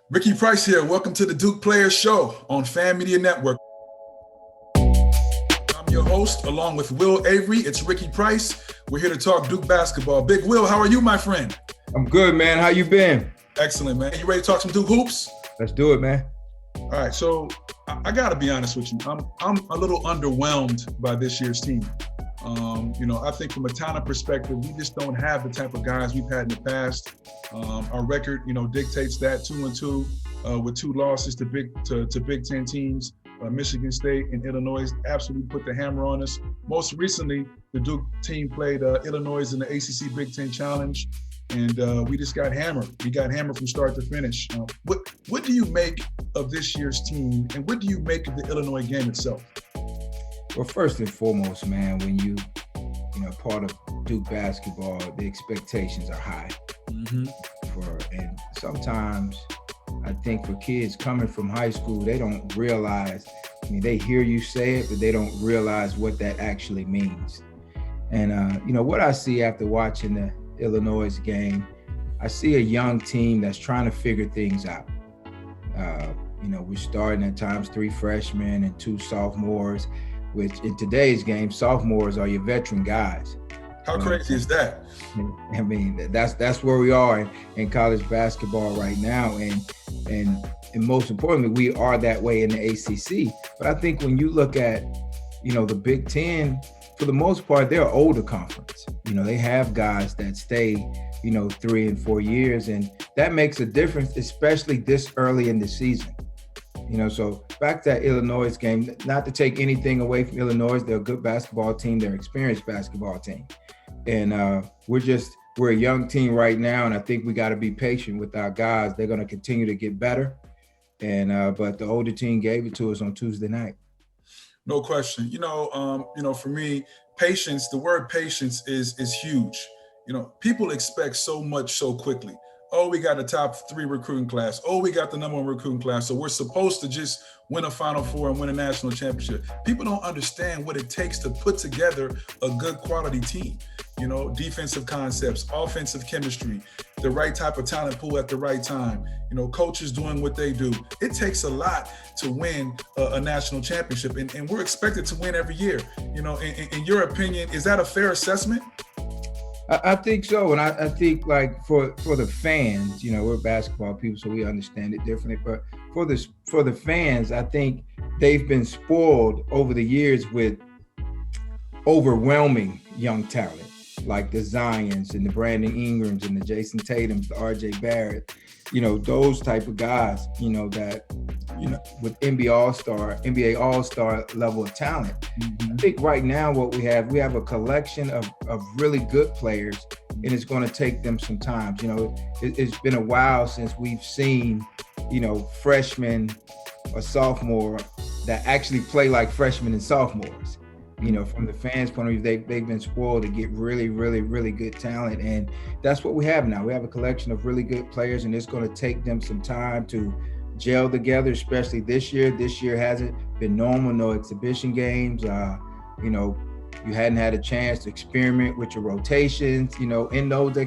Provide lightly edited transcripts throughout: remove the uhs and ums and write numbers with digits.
Ricky Price here. Welcome to the Duke Players Show on Fan Media Network. I'm your host, along with Will Avery. It's Ricky Price. We're here to talk Duke basketball. Big Will, how are you, my friend? I'm good, man. How you been? Excellent, man. You ready to talk some Duke hoops? Let's do it, man. All right, so I got to be honest with you. I'm a little underwhelmed by this year's team. I think from a talent perspective, we just don't have the type of guys we've had in the past. Our record, dictates that 2-2 with 2 losses to Big Ten teams. Michigan State and Illinois absolutely put the hammer on us. Most recently, the Duke team played Illinois in the ACC Big Ten Challenge, and we just got hammered. We got hammered from start to finish. What do you make of this year's team, and what do you make of the Illinois game itself? Well, first and foremost, man, when you part of Duke basketball, the expectations are high. And sometimes I think for kids coming from high school, they don't realize, they hear you say it, but they don't realize what that actually means. And, what I see after watching the Illinois game, I see a young team that's trying to figure things out. We're starting at times 3 freshmen and 2 sophomores, which in today's game, sophomores are your veteran guys. How crazy is that? That's where we are in college basketball right now. And most importantly, we are that way in the ACC. But I think when you look at, the Big Ten, for the most part, they're an older conference. They have guys that stay, 3 and 4 years, and that makes a difference, especially this early in the season. So back to that Illinois game, not to take anything away from Illinois, they're a good basketball team, they're an experienced basketball team. And we're a young team right now, and I think we got to be patient with our guys. They're going to continue to get better. And but the older team gave it to us on Tuesday night. No question. For me, patience, the word patience is huge. People expect so much so quickly. Oh, we got a top 3 recruiting class. Oh, we got the number 1 recruiting class. So we're supposed to just win a Final Four and win a national championship. People don't understand what it takes to put together a good quality team. Defensive concepts, offensive chemistry, the right type of talent pool at the right time, coaches doing what they do. It takes a lot to win a national championship, and we're expected to win every year. In your opinion, is that a fair assessment? I think so, and I think like for the fans, we're basketball people, so we understand it differently. But for the fans, I think they've been spoiled over the years with overwhelming young talent, like the Zions and the Brandon Ingrams and the Jason Tatums, the RJ Barrett, those type of guys, that with NBA All-Star level of talent. I think right now what we have a collection of really good players, and it's going to take them some time. It's been a while since we've seen, freshmen or sophomore that actually play like freshmen and sophomores. From the fans' point of view, they've been spoiled to get really, really, really good talent. And that's what we have now. We have a collection of really good players, and it's going to take them some time to gel together, especially this year. This year hasn't been normal, no exhibition games. You hadn't had a chance to experiment with your rotations, in those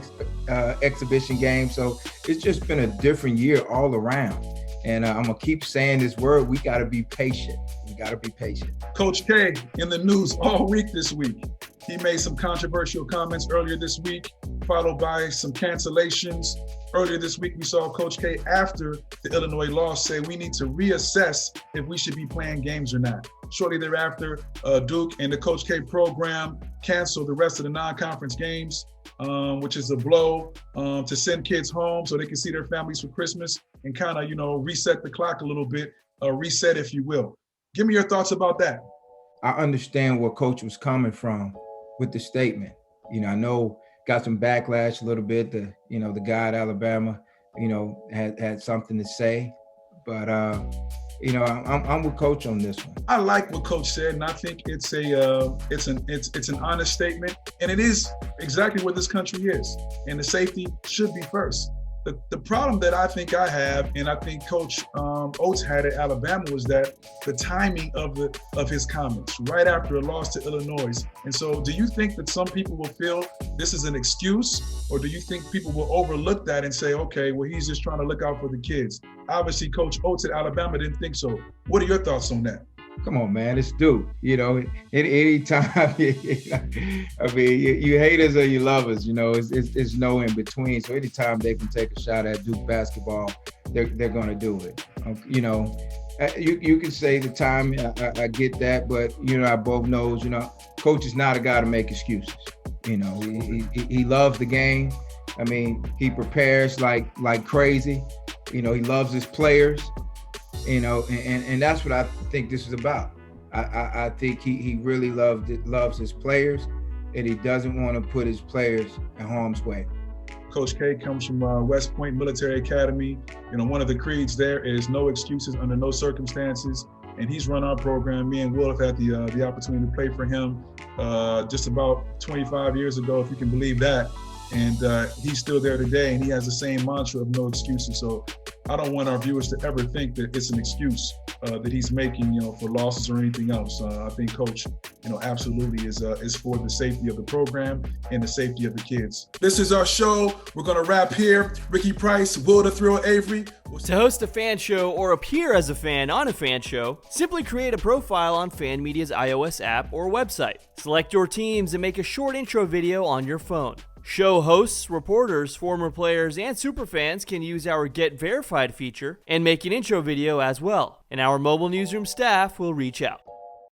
exhibition games. So it's just been a different year all around. And I'm going to keep saying this word, we got to be patient. We got to be patient. Coach K in the news all week this week. He made some controversial comments earlier this week, followed by some cancellations. Earlier this week, we saw Coach K after the Illinois loss say we need to reassess if we should be playing games or not. Shortly thereafter, Duke and the Coach K program canceled the rest of the non-conference games, which is a blow to send kids home so they can see their families for Christmas and kind of, reset the clock a little bit, reset, if you will. Give me your thoughts about that. I understand where Coach was coming from with the statement. I know got some backlash a little bit. The guy at Alabama, had something to say, but I'm with Coach on this one. I like what Coach said, and I think it's an honest statement, and it is exactly what this country is. And the safety should be first. The problem that I think I have, and I think Coach Oates had at Alabama, was that the timing of his comments right after a loss to Illinois. And so, do you think that some people will feel this is an excuse, or do you think people will overlook that and say, okay, well, he's just trying to look out for the kids? Obviously, Coach Oates at Alabama didn't think so. What are your thoughts on that? Come on, man, it's Duke. Anytime, I mean, you hate us or you love us, it's no in between. So anytime they can take a shot at Duke basketball, they're going to do it. You can say the time, I get that, but, I both knows, Coach is not a guy to make excuses. He loves the game. I mean, he prepares like crazy. He loves his players. And that's what I think this is about. I think he really loves his players, and he doesn't want to put his players in harm's way. Coach K comes from West Point Military Academy. One of the creeds there is no excuses under no circumstances. And he's run our program. Me and Will have had the opportunity to play for him just about 25 years ago, if you can believe that. And he's still there today, and he has the same mantra of no excuses. So I don't want our viewers to ever think that it's an excuse that he's making, for losses or anything else. I think Coach, absolutely is for the safety of the program and the safety of the kids. This is our show. We're going to wrap here. Ricky Price, Will the Thrill Avery. To host a fan show or appear as a fan on a fan show, simply create a profile on Fan Media's iOS app or website. Select your teams and make a short intro video on your phone. Show hosts, reporters, former players, and superfans can use our Get Verified feature and make an intro video as well, and our mobile newsroom staff will reach out.